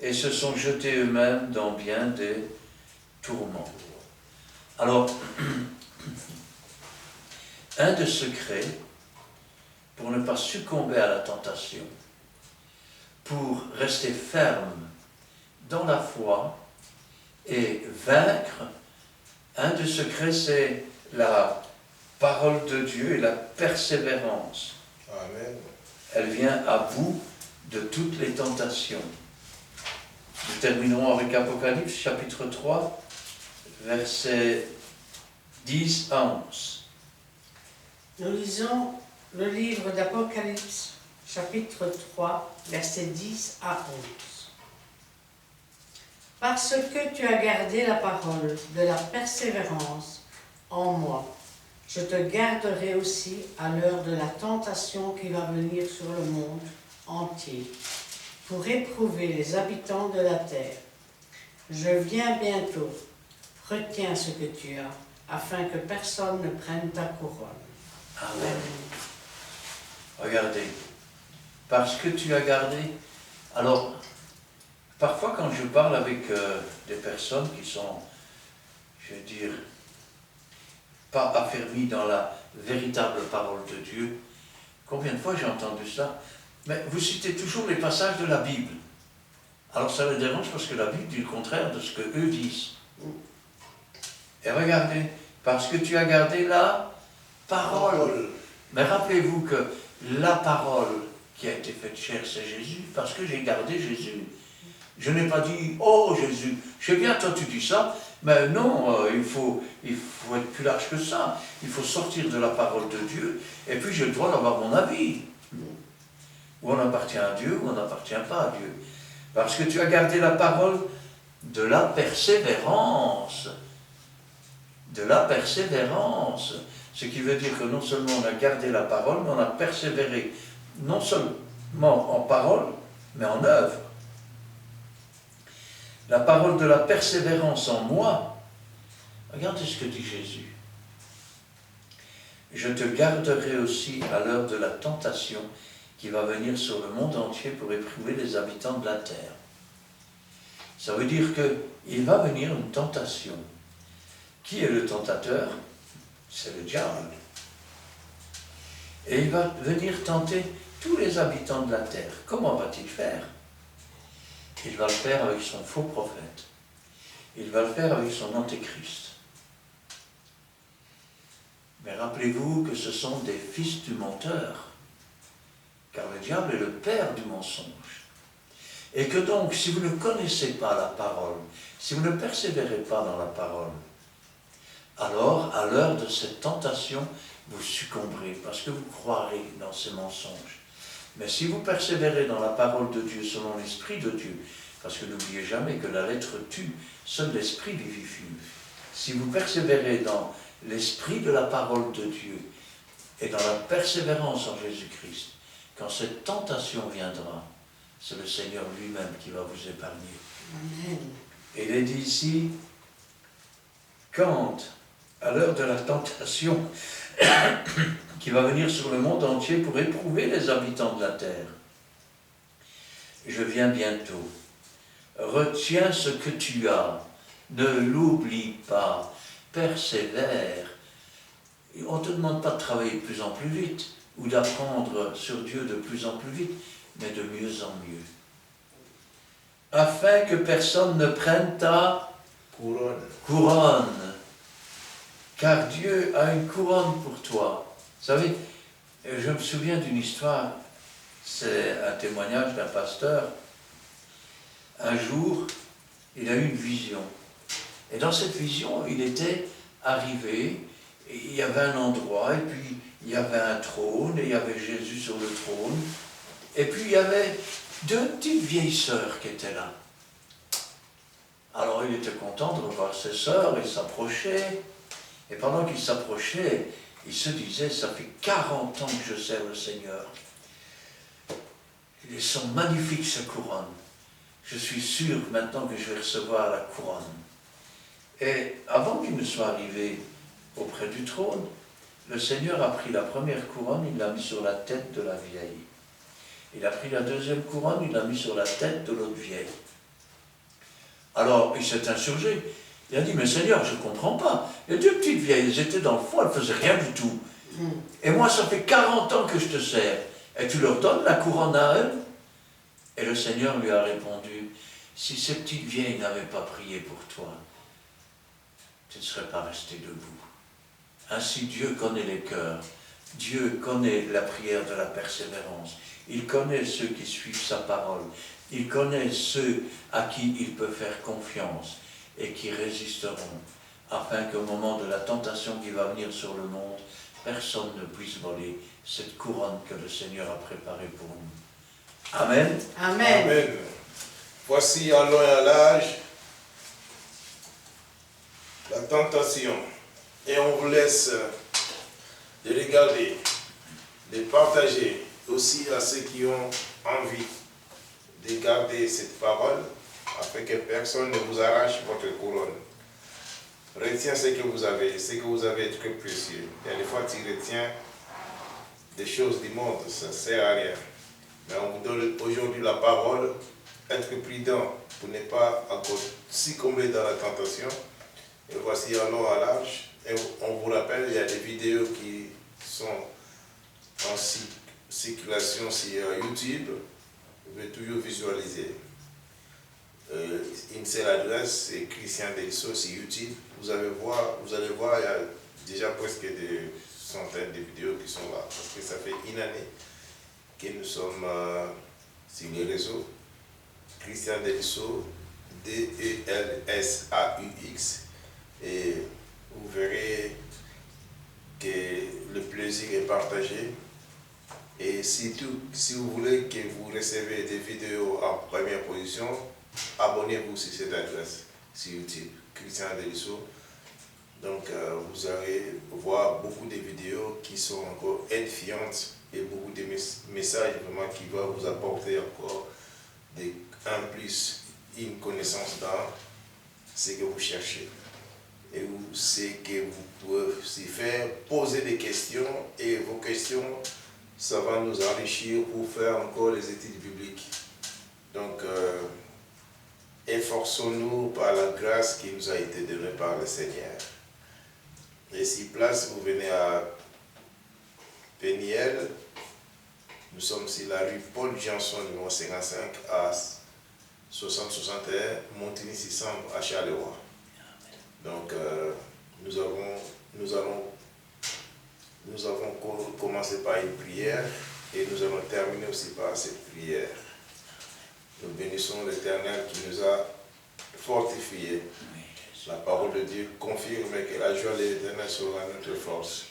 et se sont jetés eux-mêmes dans bien des tourments. Alors, un des secrets pour ne pas succomber à la tentation, pour rester ferme dans la foi et vaincre, un des secrets, c'est la parole de Dieu et la persévérance. Amen. Elle vient à bout de toutes les tentations. Nous terminerons avec Apocalypse, chapitre 3, versets 10 à 11. Nous lisons le livre d'Apocalypse, chapitre 3, versets 10 à 11. Parce que tu as gardé la parole de la persévérance en moi, je te garderai aussi à l'heure de la tentation qui va venir sur le monde entier, pour éprouver les habitants de la terre. Je viens bientôt, retiens ce que tu as, afin que personne ne prenne ta couronne. Amen. Regardez, parce que tu as gardé. Alors, parfois quand je parle avec des personnes qui sont, je veux dire, pas affermies dans la véritable parole de Dieu, combien de fois j'ai entendu ça? Mais vous citez toujours les passages de la Bible. Alors ça les dérange parce que la Bible dit le contraire de ce que eux disent. Et regardez, parce que tu as gardé la parole. Mais rappelez-vous que la parole qui a été faite chair, c'est Jésus, parce que j'ai gardé Jésus. Je n'ai pas dit, oh Jésus, je sais bien, toi tu dis ça, mais non, il faut être plus large que ça. Il faut sortir de la parole de Dieu, et puis j'ai le droit d'avoir mon avis. Ou on appartient à Dieu, ou on n'appartient pas à Dieu. Parce que tu as gardé la parole de la persévérance. De la persévérance. Ce qui veut dire que non seulement on a gardé la parole, mais on a persévéré, non seulement en parole, mais en œuvre. La parole de la persévérance en moi, regardez ce que dit Jésus. Je te garderai aussi à l'heure de la tentation qui va venir sur le monde entier pour éprouver les habitants de la terre. Ça veut dire qu'il va venir une tentation. Qui est le tentateur? C'est le diable. Et il va venir tenter tous les habitants de la terre. Comment va-t-il faire? Il va le faire avec son faux prophète. Il va le faire avec son antéchrist. Mais rappelez-vous que ce sont des fils du menteur, car le diable est le père du mensonge. Et que donc, si vous ne connaissez pas la parole, si vous ne persévérez pas dans la parole, alors, à l'heure de cette tentation, vous succomberez, parce que vous croirez dans ces mensonges. Mais si vous persévérez dans la parole de Dieu, selon l'Esprit de Dieu, parce que n'oubliez jamais que la lettre tue, seul l'Esprit vivifie. Si vous persévérez dans l'Esprit de la parole de Dieu, et dans la persévérance en Jésus-Christ, quand cette tentation viendra, c'est le Seigneur lui-même qui va vous épargner. Amen. Et il est dit ici, quand, à l'heure de la tentation qui va venir sur le monde entier pour éprouver les habitants de la terre, je viens bientôt. Retiens ce que tu as, ne l'oublie pas, persévère. On ne te demande pas de travailler de plus en plus vite, ou d'apprendre sur Dieu de plus en plus vite, mais de mieux en mieux. Afin que personne ne prenne ta couronne. Car Dieu a une couronne pour toi. Vous savez, je me souviens d'une histoire, c'est un témoignage d'un pasteur. Un jour, il a eu une vision. Et dans cette vision, il était arrivé, et il y avait un endroit, et puis il y avait un trône, et il y avait Jésus sur le trône. Et puis il y avait deux petites vieilles sœurs qui étaient là. Alors il était content de revoir ses sœurs, il s'approchait. Et pendant qu'il s'approchait, il se disait, ça fait 40 ans que je sers le Seigneur. Ils sont magnifiques, ces couronnes. Je suis sûr maintenant que je vais recevoir la couronne. Et avant qu'il ne soit arrivé auprès du trône, le Seigneur a pris la première couronne, il l'a mis sur la tête de la vieille. Il a pris la deuxième couronne, il l'a mis sur la tête de l'autre vieille. Alors, il s'est insurgé. Il a dit, mais Seigneur, je ne comprends pas. Les deux petites vieilles, elles étaient dans le fond, elles ne faisaient rien du tout. Et moi, ça fait 40 ans que je te sers. Et tu leur donnes la couronne à elles? Et le Seigneur lui a répondu, si ces petites vieilles n'avaient pas prié pour toi, tu ne serais pas resté debout. Ainsi, Dieu connaît les cœurs. Dieu connaît la prière de la persévérance. Il connaît ceux qui suivent sa parole. Il connaît ceux à qui il peut faire confiance et qui résisteront, afin qu'au moment de la tentation qui va venir sur le monde, personne ne puisse voler cette couronne que le Seigneur a préparée pour nous. Amen. Amen. Amen. Voici en long et à large la tentation. Et on vous laisse de regarder, de partager aussi à ceux qui ont envie de garder cette parole, afin que personne ne vous arrache votre couronne. Retiens ce que vous avez est très précieux. Et des fois, tu retiens des choses du monde, ça ne sert à rien. Mais on vous donne aujourd'hui la parole, être prudent pour ne pas encore succomber dans la tentation. Et voici en long à large. Et on vous rappelle, il y a des vidéos qui sont en circulation sur YouTube. Vous pouvez toujours visualiser. Une seule adresse, c'est Christian Delso sur YouTube. Vous allez voir, il y a déjà presque des centaines de vidéos qui sont là. Parce que ça fait une année que nous sommes sur les réseaux. Christian Delissaux, D-E-L-S-A-U-X. Et vous verrez que le plaisir est partagé. Et surtout, si vous voulez que vous recevez des vidéos en première position, abonnez-vous sur cette adresse sur YouTube, Christian Delissaux. Donc, vous allez voir beaucoup de vidéos qui sont encore édifiantes et beaucoup de messages vraiment qui vont vous apporter encore en plus une connaissance dans ce que vous cherchez. Et ce que vous pouvez aussi faire, poser des questions, et vos questions, ça va nous enrichir pour faire encore les études bibliques. Donc, efforçons-nous par la grâce qui nous a été donnée par le Seigneur. Et si place, vous venez à Péniel, nous sommes sur la rue Paul Janson, numéro 55, à 6061, Montigny-600 à Charleroi. Donc, nous avons commencé par une prière et nous allons terminer aussi par cette prière. Nous bénissons l'Éternel qui nous a fortifiés. La parole de Dieu confirme que la joie de l'Éternel sera notre force.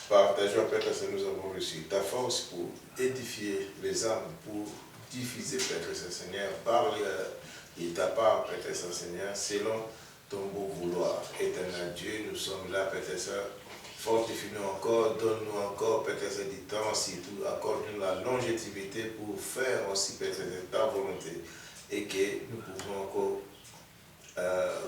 Par ta joie, Père, nous avons reçu ta force pour édifier les âmes, pour diffuser, Père Saint-Seigneur, par ta part, Père Saint-Seigneur, selon ton beau vouloir. Éternel Dieu, nous sommes là, Père Saint, fortifie-nous encore, donne-nous encore, Père Saint, du temps, surtout accorde-nous la longévité pour faire aussi, Père Saint, ta volonté, et que nous pouvons encore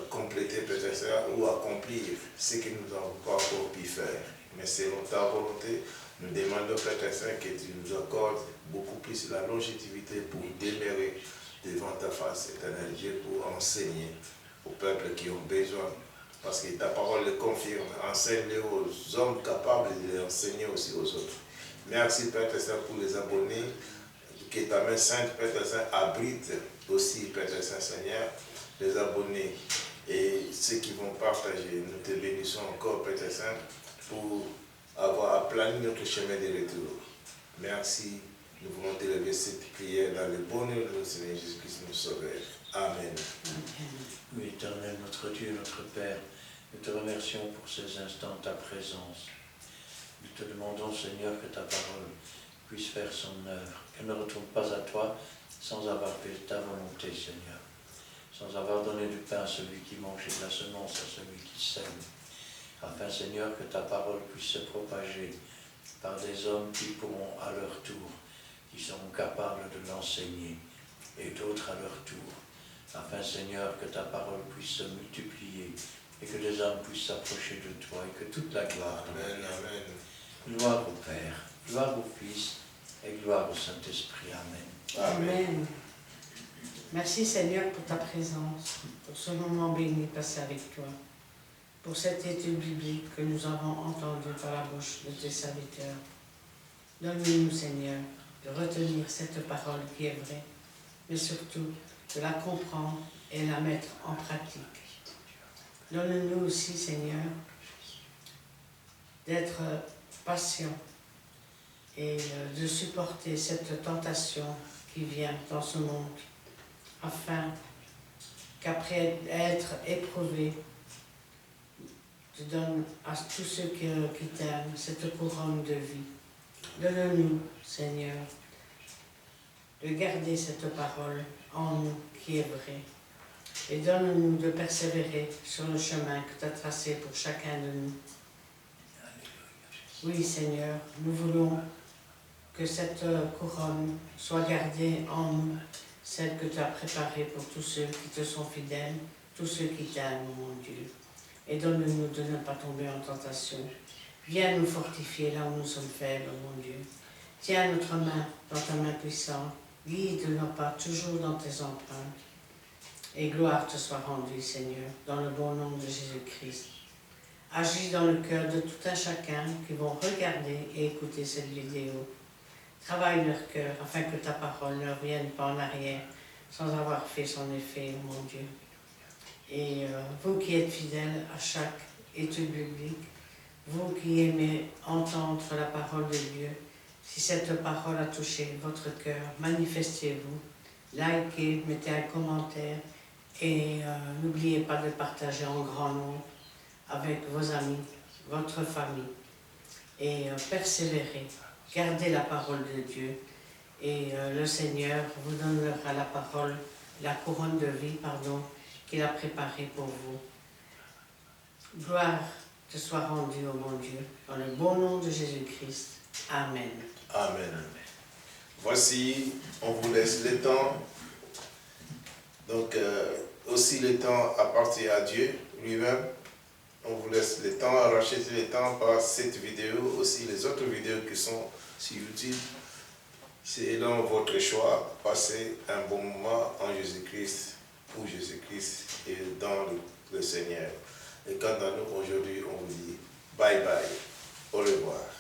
compléter, Père Saint, ou accomplir ce que nous n'avons pas encore pu faire. Mais selon ta volonté, nous demandons, Père Saint, que tu nous accordes beaucoup plus la longévité pour demeurer devant ta face, éternel Dieu, pour enseigner aux peuples qui ont besoin. Parce que ta parole le confirme. Enseigne-les aux hommes capables de les enseigner aussi aux autres. Merci, Père Saint, pour les abonnés. Que ta main sainte, Père Saint, abrite aussi, Père Saint, Seigneur, les abonnés et ceux qui vont partager. Nous te bénissons encore, Père Saint, pour avoir aplani notre chemin de retour. Merci. Nous voulons t'élever cette prière dans le bonheur de notre Seigneur Jésus-Christ, notre Sauveur. Amen. Oui, Éternel, notre Dieu, notre Père, nous te remercions pour ces instants, ta présence. Nous te demandons, Seigneur, que ta parole puisse faire son œuvre, qu'elle ne retourne pas à toi sans avoir fait ta volonté, Seigneur, sans avoir donné du pain à celui qui mange et de la semence à celui qui sème, afin, Seigneur, que ta parole puisse se propager par des hommes qui pourront à leur tour, qui seront capables de l'enseigner, et d'autres à leur tour, afin, Seigneur, que ta parole puisse se multiplier et que les hommes puissent s'approcher de toi et que toute la gloire. Amen, amen. Gloire au Père, gloire au Fils et gloire au Saint-Esprit. Amen. Amen. Merci Seigneur pour ta présence, pour ce moment béni passé avec toi, pour cette étude biblique que nous avons entendue par la bouche de tes serviteurs. Donne-nous, Seigneur, de retenir cette parole qui est vraie, mais surtout de la comprendre et la mettre en pratique. Donne-nous aussi, Seigneur, d'être patients et de supporter cette tentation qui vient dans ce monde, afin qu'après être éprouvé, tu donnes à tous ceux qui t'aiment cette couronne de vie. Donne-nous, Seigneur, de garder cette parole en nous qui est vraie. Et donne-nous de persévérer sur le chemin que tu as tracé pour chacun de nous. Oui, Seigneur, nous voulons que cette couronne soit gardée en nous, celle que tu as préparée pour tous ceux qui te sont fidèles, tous ceux qui t'aiment, mon Dieu. Et donne-nous de ne pas tomber en tentation. Viens nous fortifier là où nous sommes faibles, mon Dieu. Tiens notre main dans ta main puissante. Guide nos pas toujours dans tes empreintes. Et gloire te soit rendue, Seigneur, dans le bon nom de Jésus-Christ. Agis dans le cœur de tout un chacun qui vont regarder et écouter cette vidéo. Travaille leur cœur afin que ta parole ne revienne pas en arrière sans avoir fait son effet, mon Dieu. Et vous qui êtes fidèles à chaque étude biblique, vous qui aimez entendre la parole de Dieu, Si cette parole a touché votre cœur, manifestez-vous, likez, mettez un commentaire et n'oubliez pas de partager en grand nombre avec vos amis, votre famille et persévérez, gardez la parole de Dieu et le Seigneur vous donnera la parole, la couronne de vie, qu'il a préparée pour vous. Gloire te soit rendue, ô mon Dieu, dans le bon nom de Jésus-Christ. Amen. Amen. Voici, on vous laisse le temps. Donc, aussi le temps appartient à Dieu lui-même. On vous laisse le temps, racheter le temps par cette vidéo, aussi les autres vidéos qui sont sur YouTube. C'est dans votre choix. Passez un bon moment en Jésus-Christ, pour Jésus-Christ et dans le Seigneur. Et quant à nous, aujourd'hui, on vous dit bye bye. Au revoir.